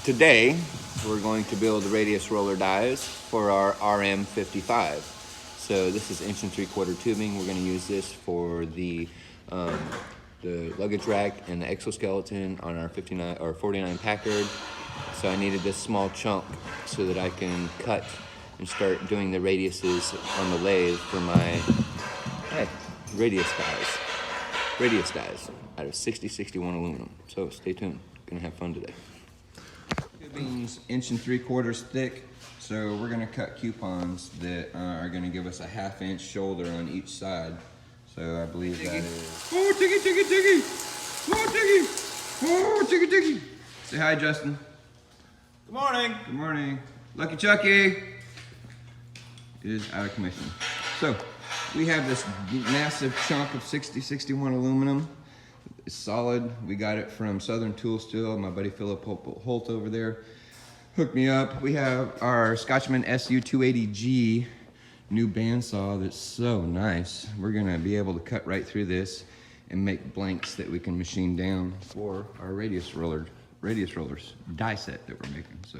Today we're going to build the radius roller dies for our R-M55. So this is 1 3/4 tubing. We're going to use this for the luggage rack and the exoskeleton on our 59 or 49 Packard. So I needed this small chunk so that I can cut and start doing the radiuses on the lathe for my radius dies out of 6061 aluminum. So stay tuned. Gonna have fun today. Tubing's 1 3/4 thick, so we're gonna cut coupons that are gonna give us a 1/2 inch shoulder on each side. So I believe that is. Oh, Tiggy, Tiggy, Tiggy! Oh, Tiggy! Oh, Tiggy, Tiggy! Say hi, Justin. Good morning. Good morning. Lucky Chucky is out of commission. So we have this massive chunk of 6061 aluminum. It's solid. We got it from Southern Tool Steel. My buddy Philip Holt over there hooked me up. We have our Scotchman SU280G new bandsaw that's so nice. We're gonna be able to cut right through this and make blanks that we can machine down for our radius rollers die set that we're making. So.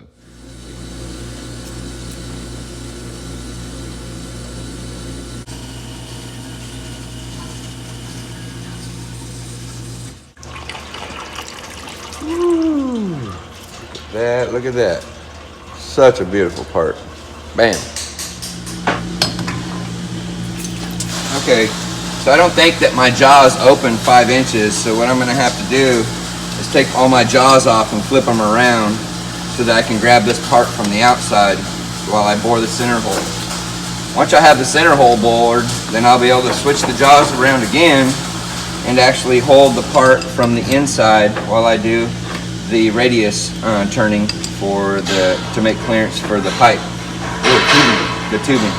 Look at that. Such a beautiful part. Bam. Okay, so I don't think that my jaws open 5 inches, so what I'm gonna have to do is take all my jaws off and flip them around so that I can grab this part from the outside while I bore the center hole. Once I have the center hole bored, then I'll be able to switch the jaws around again and actually hold the part from the inside while I do the radius turning to make clearance for the pipe, the tubing.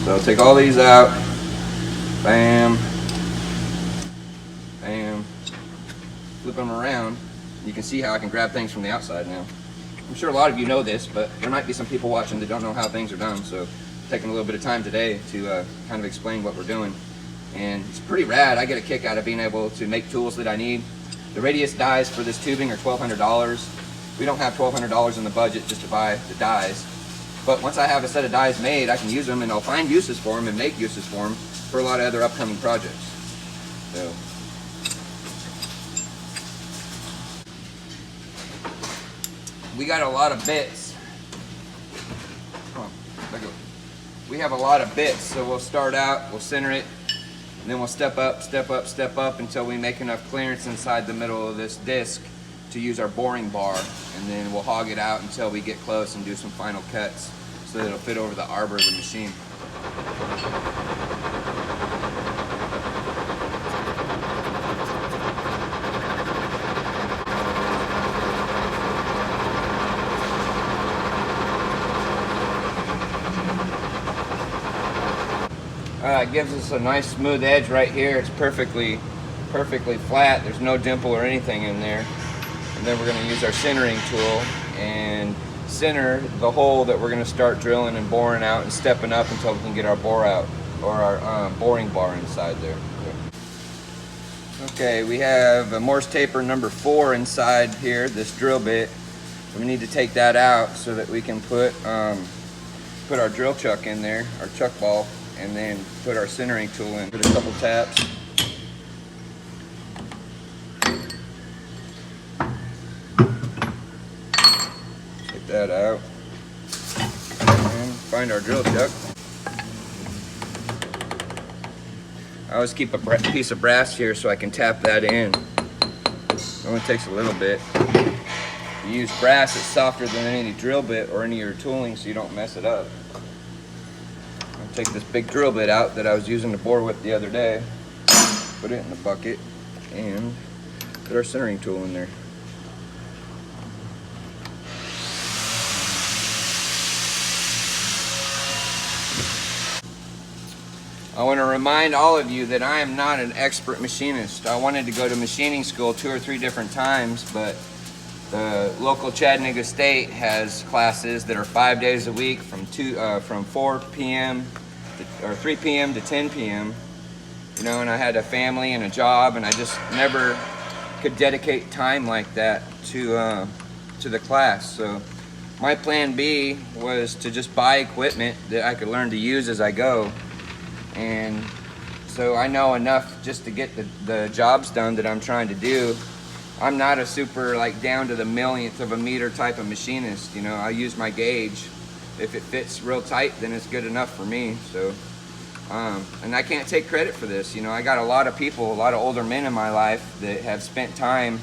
So I'll take all these out, bam, bam, flip them around. You can see how I can grab things from the outside now. I'm sure a lot of you know this, but there might be some people watching that don't know how things are done, so I'm taking a little bit of time today to kind of explain what we're doing. And it's pretty rad. I get a kick out of being able to make tools that I need. The radius dies for this tubing are $1,200. We don't have $1,200 in the budget just to buy the dies. But once I have a set of dies made, I can use them and I'll find uses for them and make uses for them for a lot of other upcoming projects. So. We got a lot of bits. Come on, back up. We have a lot of bits, so we'll start out, we'll center it, and then we'll step up, step up, step up until we make enough clearance inside the middle of this disc to use our boring bar, and then we'll hog it out until we get close and do some final cuts so that it'll fit over the arbor of the machine. It gives us a nice smooth edge right here. It's perfectly flat. There's no dimple or anything in there. And then we're going to use our centering tool and center the hole that we're going to start drilling and boring out and stepping up until we can get our bore out, or our boring bar inside there. Okay, we have a Morse taper number 4 inside here, this drill bit. We need to take that out so that we can put our drill chuck in there, our chuck ball, and then put our centering tool in. Put a couple taps. Take that out. And find our drill chuck. I always keep a piece of brass here so I can tap that in. It only takes a little bit. If you use brass, it's softer than any drill bit or any of your tooling, so you don't mess it up. Take this big drill bit out that I was using to bore with the other day, put it in the bucket, and put our centering tool in there. I want to remind all of you that I am not an expert machinist. I wanted to go to machining school 2 or 3 different times, but the local Chattanooga State has classes that are 5 days a week from 4 p.m. or 3 p.m. to 10 p.m. You know, and I had a family and a job, and I just never could dedicate time like that to to the class. So my plan B was to just buy equipment that I could learn to use as I go. And so I know enough just to get the jobs done that I'm trying to do. I'm not a super like down to the millionth of a meter type of machinist. You know, I use my gauge. If it fits real tight, then it's good enough for me. So, and I can't take credit for this. You know, I got a lot of people, a lot of older men in my life that have spent time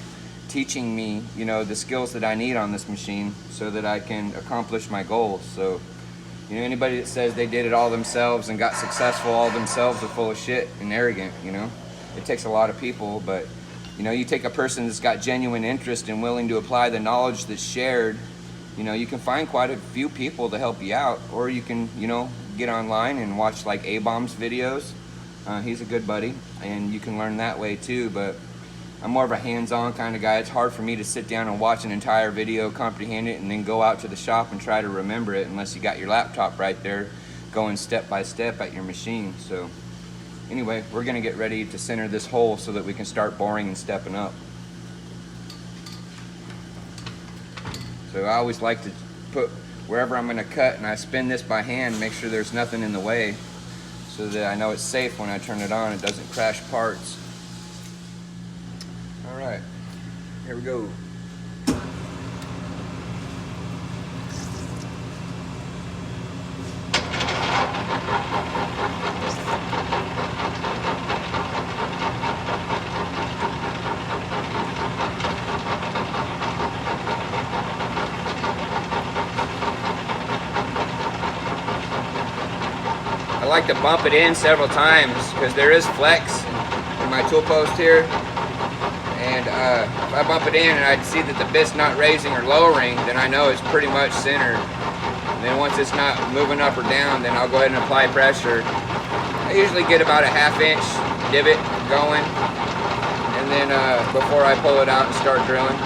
teaching me, you know, the skills that I need on this machine so that I can accomplish my goals. So, you know, anybody that says they did it all themselves and got successful all themselves are full of shit and arrogant, you know. It takes a lot of people, but, you know, you take a person that's got genuine interest and willing to apply the knowledge that's shared, you know, you can find quite a few people to help you out, or you can, you know, get online and watch like A-Bomb's videos. He's a good buddy, and you can learn that way too, but I'm more of a hands-on kind of guy. It's hard for me to sit down and watch an entire video, comprehend it, and then go out to the shop and try to remember it unless you got your laptop right there going step by step at your machine. So anyway, we're gonna get ready to center this hole so that we can start boring and stepping up. So I always like to put wherever I'm gonna cut, and I spin this by hand, make sure there's nothing in the way so that I know it's safe when I turn it on, it doesn't crash parts. All right, here we go. I like to bump it in several times because there is flex in my tool post here. And if I bump it in and I see that the bit's not raising or lowering, then I know it's pretty much centered. And then once it's not moving up or down, then I'll go ahead and apply pressure. I usually get about a ½ inch divot going, and then before I pull it out and start drilling.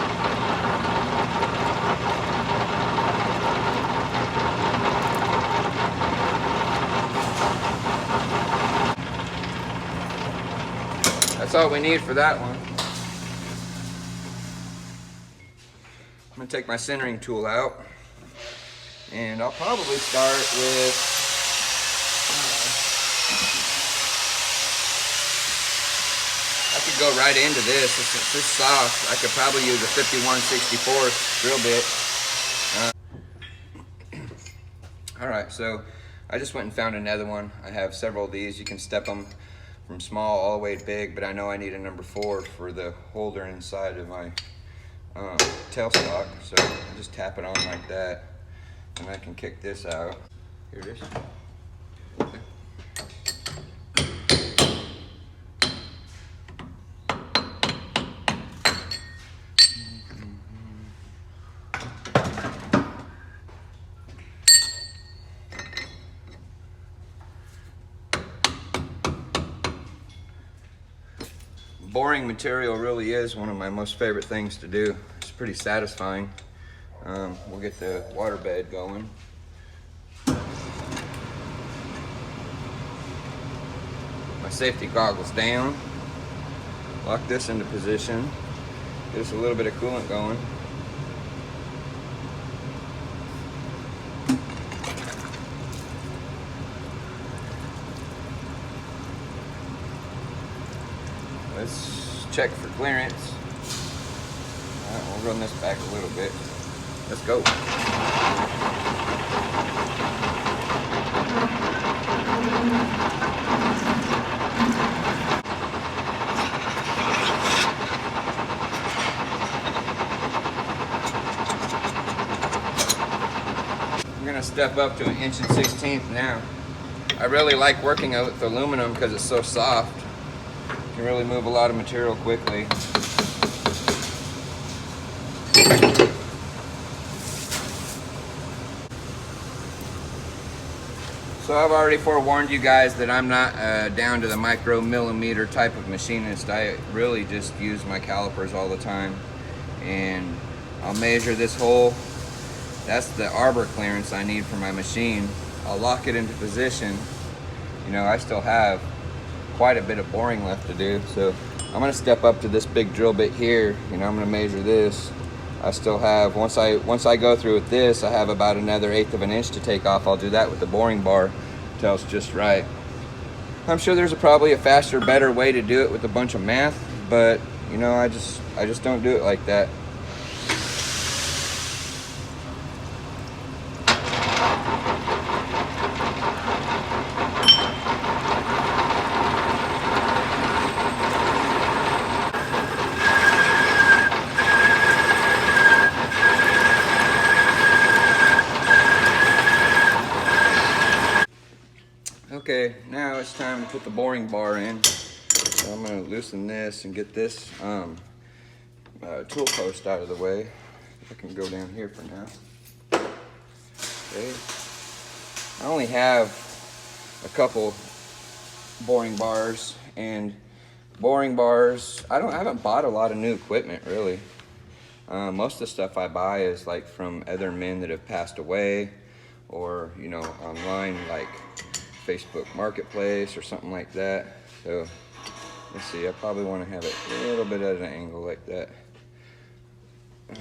That's all we need for that one. I'm gonna take my centering tool out, and I'll probably start with I could go right into this. It's this soft. I could probably use a 51/64 drill bit. All right, so I just went and found another one. I have several of these. You can step them from small all the way to big, but I know I need a number 4 for the holder inside of my tailstock. So I just tap it on like that, and I can kick this out. Here it is. Boring material really is one of my most favorite things to do. It's pretty satisfying. We'll get the water bed going. My safety goggles down. Lock this into position. Get us a little bit of coolant going. Let's check for clearance. All right, we'll run this back a little bit. Let's go. I'm gonna step up to 1 1/16" now. I really like working with aluminum because it's so soft. Can really move a lot of material quickly. So I've already forewarned you guys that I'm not down to the micro-millimeter type of machinist. I really just use my calipers all the time, and I'll measure this hole. That's the arbor clearance I need for my machine. I'll lock it into position. You know, I still have quite a bit of boring left to do, so I'm going to step up to this big drill bit here. You know, I'm going to measure this, I still have, once I go through with this, I have about another 1/8 of an inch to take off. I'll do that with the boring bar until it's just right. I'm sure there's probably a faster, better way to do it with a bunch of math, but you know, I just don't do it like that. Okay, now it's time to put the boring bar in. So I'm going to loosen this and get this tool post out of the way. I can go down here for now. Okay. I only have a couple boring bars, and boring bars, I haven't bought a lot of new equipment really. Most of the stuff I buy is like from other men that have passed away, or you know, online like Facebook Marketplace or something like that. So let's see, I probably want to have it a little bit at an angle like that.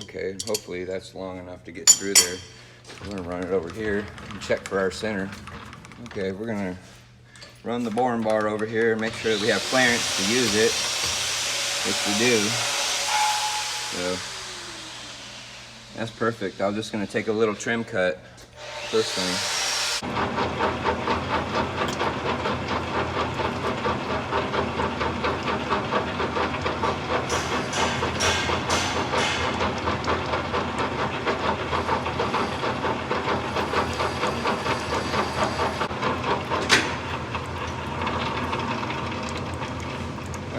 Okay, hopefully that's long enough to get through there. We're gonna run it over here and check for our center. Okay, we're gonna run the boring bar over here and make sure that we have clearance to use it, which we do. So that's perfect. I'm just gonna take a little trim cut first thing.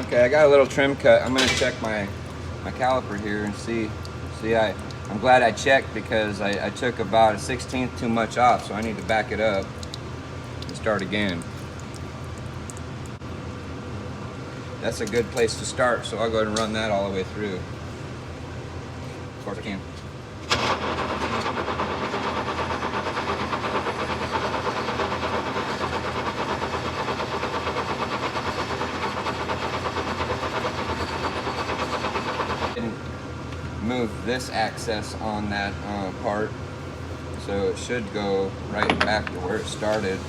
Okay, I got a little trim cut. I'm gonna check my caliper here and see. I'm glad I checked, because I took about a 1/16 too much off, so I need to back it up and start again. That's a good place to start, so I'll go ahead and run that all the way through. Of course I can. Move this access on that part, so it should go right back to where it started.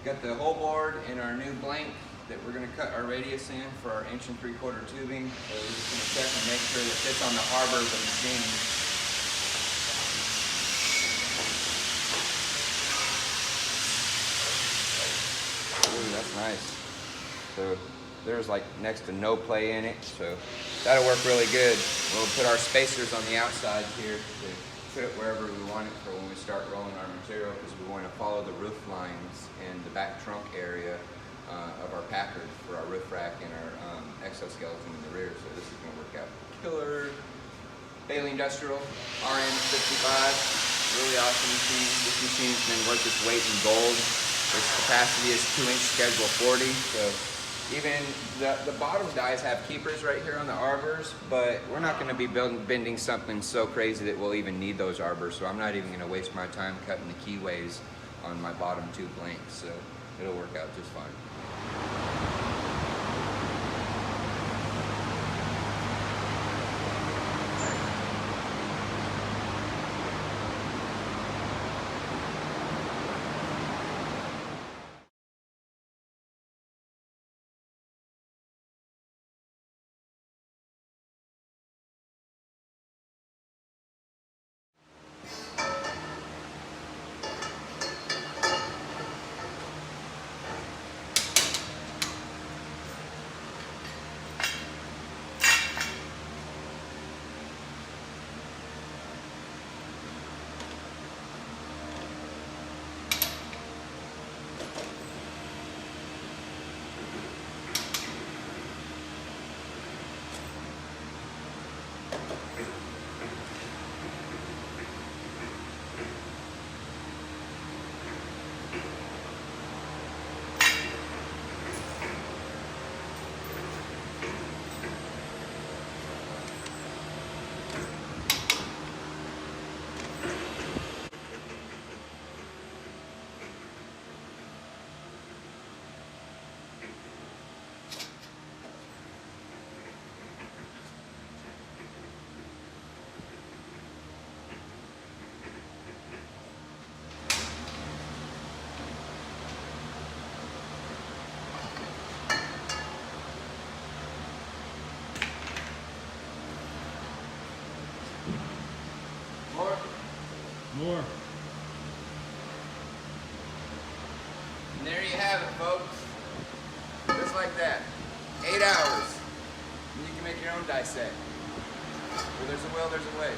Got the whole board and our new blank that we're going to cut our radius in for our 1 3/4 tubing. So we're just going to check and make sure that it fits on the arbor of the machine. Ooh, that's nice. So there's like next to no play in it, so that'll work really good. We'll put our spacers on the outside here to put it wherever we want it for when we start rolling our material, because we want to follow the roof lines and the back trunk area of our packers for our roof rack and our exoskeleton in the rear. So this is going to work out killer. Baileigh Industrial R-M55, really awesome machine. This machine's been worth its weight in gold. Its capacity is 2-inch schedule 40. So even the bottom dies have keepers right here on the arbors, but we're not going to be bending something so crazy that we'll even need those arbors. So I'm not even going to waste my time cutting the keyways on my bottom two blanks. So it'll work out just fine. More. And there you have it, folks. Just like that. 8 hours. And you can make your own die set. Where there's a will, there's a way.